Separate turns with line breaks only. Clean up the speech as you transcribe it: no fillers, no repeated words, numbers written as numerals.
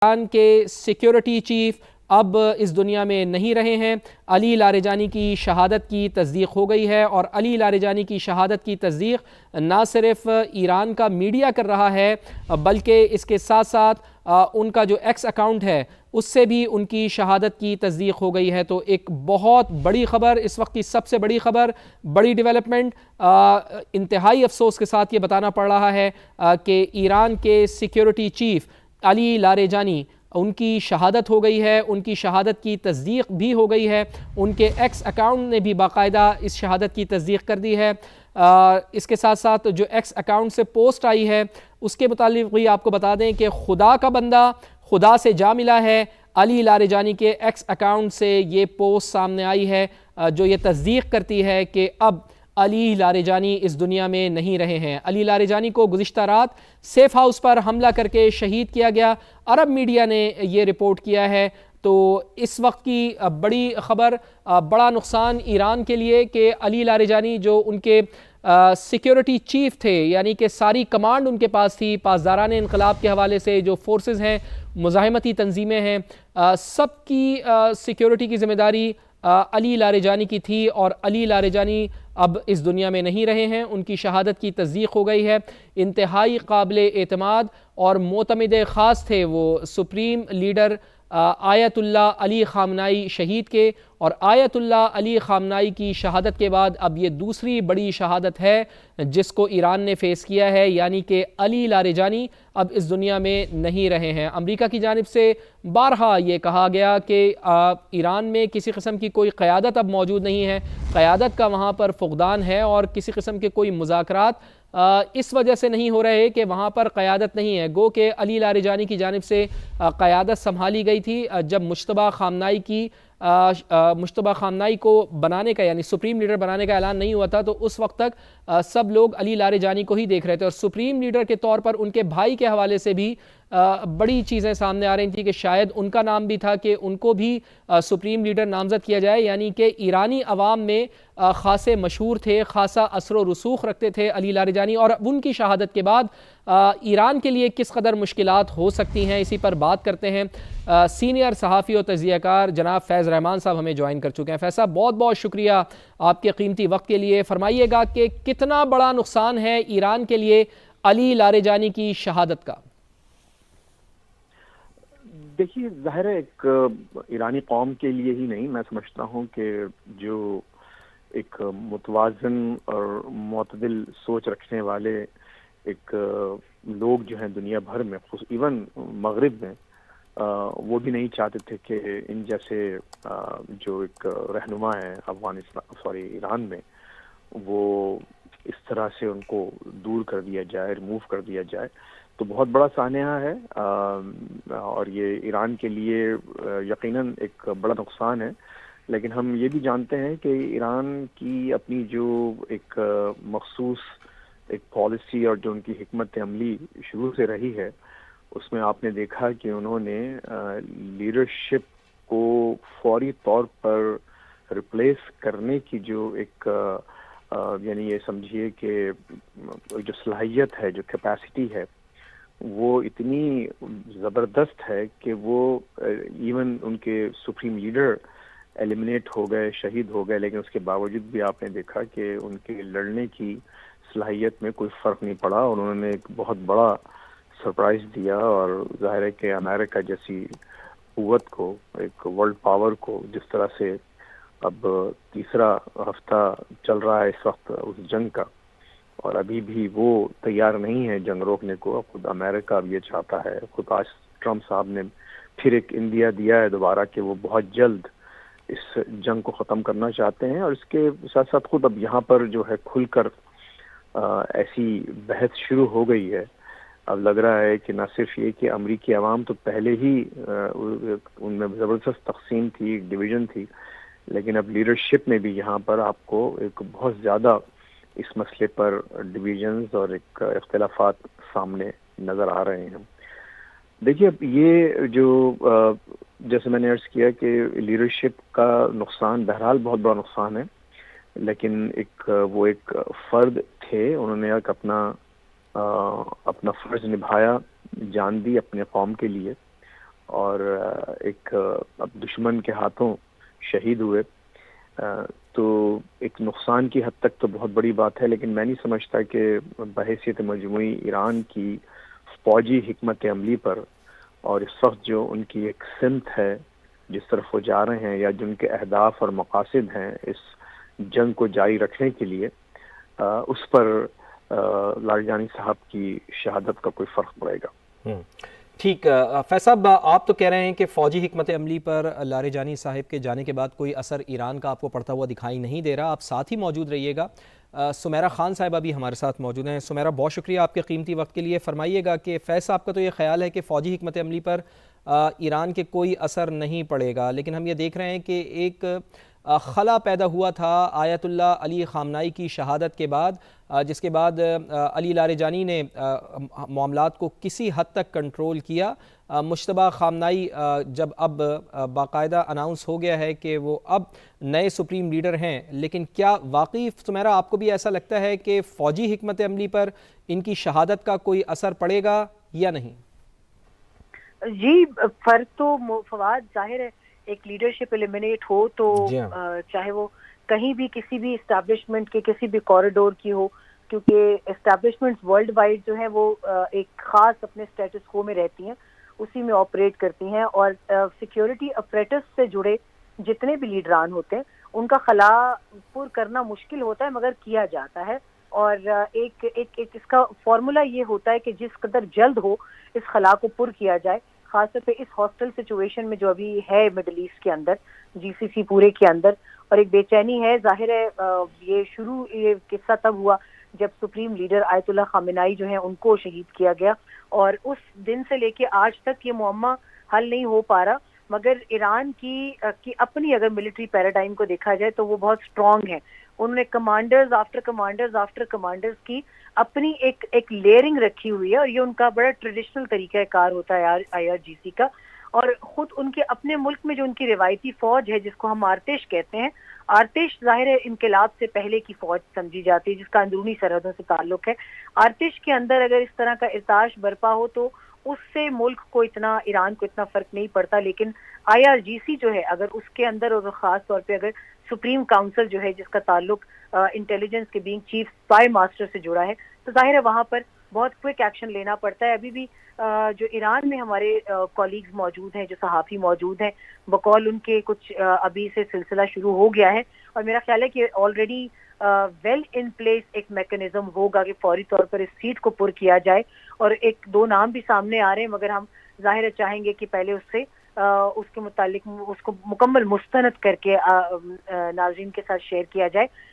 ایران کے security chief اب اس دنیا میں نہیں رہے ہیں۔ علی لاریجانی کی شہادت کی تصدیق ہو گئی ہے، اور علی لاریجانی کی شہادت کی تصدیق نہ صرف ایران کا میڈیا کر رہا ہے بلکہ اس کے ساتھ ساتھ ان کا جو ایکس اکاؤنٹ ہے اس سے بھی ان کی شہادت کی تصدیق ہو گئی ہے۔ تو ایک بہت بڑی خبر، اس وقت کی سب سے بڑی خبر، بڑی ڈیولپمنٹ، انتہائی افسوس کے ساتھ یہ بتانا پڑ رہا ہے کہ ایران کے سیکیورٹی چیف علی لاریجانی ان کی شہادت ہو گئی ہے، ان کی شہادت کی تصدیق بھی ہو گئی ہے۔ ان کے ایکس اکاؤنٹ نے بھی باقاعدہ اس شہادت کی تصدیق کر دی ہے۔ اس کے ساتھ ساتھ جو ایکس اکاؤنٹ سے پوسٹ آئی ہے اس کے متعلق بھی آپ کو بتا دیں کہ خدا کا بندہ خدا سے جا ملا ہے۔ علی لاریجانی کے ایکس اکاؤنٹ سے یہ پوسٹ سامنے آئی ہے جو یہ تصدیق کرتی ہے کہ اب علی لاریجانی اس دنیا میں نہیں رہے ہیں۔ علی لاریجانی کو گزشتہ رات سیف ہاؤس پر حملہ کر کے شہید کیا گیا، عرب میڈیا نے یہ رپورٹ کیا ہے۔ تو اس وقت کی بڑی خبر، بڑا نقصان ایران کے لیے کہ علی لاریجانی جو ان کے سیکیورٹی چیف تھے، یعنی کہ ساری کمانڈ ان کے پاس تھی، پاسداران انقلاب کے حوالے سے جو فورسز ہیں، مزاحمتی تنظیمیں ہیں، سب کی سیکیورٹی کی ذمہ داری علی لاریجانی کی تھی، اور علی لاریجانی اب اس دنیا میں نہیں رہے ہیں۔ ان کی شہادت کی تصدیق ہو گئی ہے۔ انتہائی قابل اعتماد اور معتمد خاص تھے وہ سپریم لیڈر آیت اللہ علی خامنائی شہید کے، اور آیت اللہ علی خامنائی کی شہادت کے بعد اب یہ دوسری بڑی شہادت ہے جس کو ایران نے فیس کیا ہے، یعنی کہ علی لاریجانی اب اس دنیا میں نہیں رہے ہیں۔ امریکہ کی جانب سے بارہا یہ کہا گیا کہ ایران میں کسی قسم کی کوئی قیادت اب موجود نہیں ہے، قیادت کا وہاں پر فقدان ہے، اور کسی قسم کے کوئی مذاکرات اس وجہ سے نہیں ہو رہے کہ وہاں پر قیادت نہیں ہے۔ گو کہ علی لاریجانی کی جانب سے قیادت سنبھالی گئی تھی جب مجتبیٰ خامنائی کو بنانے کا، یعنی سپریم لیڈر بنانے کا اعلان نہیں ہوا تھا، تو اس وقت تک سب لوگ علی لاریجانی کو ہی دیکھ رہے تھے، اور سپریم لیڈر کے طور پر ان کے بھائی کے حوالے سے بھی بڑی چیزیں سامنے آ رہی تھیں کہ شاید ان کا نام بھی تھا کہ ان کو بھی سپریم لیڈر نامزد کیا جائے، یعنی کہ ایرانی عوام میں خاصے مشہور تھے، خاصا اثر و رسوخ رکھتے تھے علی لاریجانی، اور ان کی شہادت کے بعد ایران کے لیے کس قدر مشکلات ہو سکتی ہیں، اسی پر بات کرتے ہیں۔ سینئر صحافی و تجزیہ کار جناب فیض رحمان صاحب ہمیں جوائن کر چکے ہیں۔ فیض صاحب، بہت بہت شکریہ آپ کے قیمتی وقت کے لیے۔ فرمائیے گا کہ کتنا بڑا نقصان ہے ایران کے لیے علی لاریجانی کی شہادت کا؟
دیکھیے، ظاہر ہے ایک ایرانی قوم کے لیے ہی نہیں، میں سمجھتا ہوں کہ جو ایک متوازن اور معتدل سوچ رکھنے والے ایک لوگ جو ہیں دنیا بھر میں، ایون مغرب میں، وہ بھی نہیں چاہتے تھے کہ ان جیسے جو ایک رہنما ہیں ایران میں، وہ اس طرح سے ان کو دور کر دیا جائے، ریموو کر دیا جائے۔ تو بہت بڑا سانحہ ہے، اور یہ ایران کے لیے یقیناً ایک بڑا نقصان ہے۔ لیکن ہم یہ بھی جانتے ہیں کہ ایران کی اپنی جو ایک مخصوص ایک پالیسی اور جو ان کی حکمت عملی شروع سے رہی ہے، اس میں آپ نے دیکھا کہ انہوں نے لیڈرشپ کو فوری طور پر ریپلیس کرنے کی جو ایک یعنی یہ سمجھیے کہ جو صلاحیت ہے، جو کیپیسٹی ہے، وہ اتنی زبردست ہے کہ وہ ایون ان کے سپریم لیڈر ایلیمنیٹ ہو گئے، شہید ہو گئے، لیکن اس کے باوجود بھی آپ نے دیکھا کہ ان کے لڑنے کی صلاحیت میں کوئی فرق نہیں پڑا، اور انہوں نے ایک بہت بڑا سرپرائز دیا، اور ظاہر ہے کہ امریکہ جیسی قوت کو، ایک ورلڈ پاور کو، جس طرح سے اب تیسرا ہفتہ چل رہا ہے اس وقت اس جنگ کا، اور ابھی بھی وہ تیار نہیں ہے جنگ روکنے کو۔ خود امریکہ اب یہ چاہتا ہے، خود آج ٹرمپ صاحب نے پھر ایک اندیا دیا ہے دوبارہ کہ وہ بہت جلد اس جنگ کو ختم کرنا چاہتے ہیں، اور اس کے ساتھ ساتھ خود اب یہاں پر جو ہے کھل کر ایسی بحث شروع ہو گئی ہے۔ اب لگ رہا ہے کہ نہ صرف یہ کہ امریکی عوام تو پہلے ہی ان میں زبردست تقسیم تھی، ڈویژن تھی، لیکن اب لیڈرشپ میں بھی یہاں پر آپ کو ایک بہت زیادہ اس مسئلے پر ڈویژنز اور ایک اختلافات سامنے نظر آ رہے ہیں۔ دیکھیے، اب یہ جو جیسے میں نے عرض کیا کہ لیڈرشپ کا نقصان بہرحال بہت بڑا نقصان ہے، لیکن وہ ایک فرد تھے، انہوں نے ایک اپنا فرض نبھایا، جان دی اپنے قوم کے لیے، اور ایک اب دشمن کے ہاتھوں شہید ہوئے، تو ایک نقصان کی حد تک تو بہت بڑی بات ہے، لیکن میں نہیں سمجھتا کہ بحیثیت مجموعی ایران کی فوجی حکمت عملی پر اور اس وقت جو ان کی ایک سمت ہے جس طرف وہ جا رہے ہیں، یا جن کے اہداف اور مقاصد ہیں اس جنگ کو جاری رکھنے کے لیے، اس پر لاریجانی صاحب کی شہادت کا کوئی فرق پڑے گا۔
ٹھیک، فیض صاحب آپ تو کہہ رہے ہیں کہ فوجی حکمت عملی پر لاریجانی صاحب کے جانے کے بعد کوئی اثر ایران کا آپ کو پڑتا ہوا دکھائی نہیں دے رہا، آپ ساتھ ہی موجود رہیے گا۔ سمیرہ خان صاحبہ بھی ہمارے ساتھ موجود ہیں۔ سمیرہ، بہت شکریہ آپ کے قیمتی وقت کے لیے۔ فرمائیے گا کہ فیض صاحب کا تو یہ خیال ہے کہ فوجی حکمت عملی پر ایران کے کوئی اثر نہیں پڑے گا، لیکن ہم یہ دیکھ رہے ہیں کہ ایک خلا پیدا ہوا تھا آیت اللہ علی خامنائی کی شہادت کے بعد، جس کے بعد علی لاریجانی نے معاملات کو کسی حد تک کنٹرول کیا۔ مجتبیٰ خامنائی جب اب باقاعدہ اناؤنس ہو گیا ہے کہ وہ اب نئے سپریم لیڈر ہیں، لیکن کیا واقعی سمیرہ آپ کو بھی ایسا لگتا ہے کہ فوجی حکمت عملی پر ان کی شہادت کا کوئی اثر پڑے گا یا نہیں؟
جی، فرق تو فواد ظاہر ہے، ایک لیڈرشپ ایلیمنیٹ ہو تو چاہے وہ کہیں بھی کسی بھی اسٹیبلشمنٹ کے کسی بھی کوریڈور کی ہو، کیونکہ اسٹیبلشمنٹس ورلڈ وائڈ جو ہیں وہ ایک خاص اپنے اسٹیٹس کو میں رہتی ہیں، اسی میں آپریٹ کرتی ہیں، اور سیکیورٹی اپریٹس سے جڑے جتنے بھی لیڈران ہوتے ہیں ان کا خلا پر کرنا مشکل ہوتا ہے، مگر کیا جاتا ہے۔ اور ایک اس کا فارمولا یہ ہوتا ہے کہ جس قدر جلد ہو اس خلا کو پر کیا جائے، خاص طور پہ اس ہاسٹل سچویشن میں جو ابھی ہے مڈل ایسٹ کے اندر، جی سی سی پورے کے اندر، اور ایک بے چینی ہے۔ ظاہر ہے یہ قصہ تب ہوا جب سپریم لیڈر آیت اللہ خامنائی جو ہیں ان کو شہید کیا گیا، اور اس دن سے لے کے آج تک یہ معمہ حل نہیں ہو پا رہا، مگر ایران کی اپنی اگر ملٹری پیراڈائم کو دیکھا جائے تو وہ بہت سٹرونگ ہے۔ انہوں نے commanders after commanders after commanders کی اپنی ایک لیئرنگ رکھی ہوئی ہے، اور یہ ان کا بڑا ٹریڈیشنل طریقہ کار ہوتا ہے آئی آر جی سی کا۔ اور خود ان کے اپنے ملک میں جو ان کی روایتی فوج ہے جس کو ہم آرتش کہتے ہیں، آرتش ظاہر ہے انقلاب سے پہلے کی فوج سمجھی جاتی ہے جس کا اندرونی سرحدوں سے تعلق ہے۔ آرتش کے اندر اگر اس طرح کا ارتاش برپا ہو تو اس سے ملک کو ایران کو اتنا فرق نہیں پڑتا، لیکن آئی آر جی سی جو ہے اگر اس کے اندر، اور خاص طور پہ اگر سپریم کاؤنسل جو ہے جس کا تعلق انٹیلیجنس کے بینگ چیف اسپائی ماسٹر سے جڑا ہے، تو ظاہر ہے وہاں پر بہت کوئک ایکشن لینا پڑتا ہے۔ ابھی بھی جو ایران میں ہمارے کولیگز موجود ہیں، جو صحافی موجود ہیں، بقول ان کے کچھ ابھی سے سلسلہ شروع ہو گیا ہے، اور میرا خیال ہے کہ آلریڈی ویل ان پلیس ایک میکنزم ہوگا کہ فوری طور پر اس سیٹ کو پر کیا جائے، اور ایک دو نام بھی سامنے آ رہے ہیں، مگر ہم ظاہر ہے چاہیں گے کہ پہلے اس کے متعلق اس کو مکمل مستند کر کے ناظرین کے ساتھ شیئر کیا جائے۔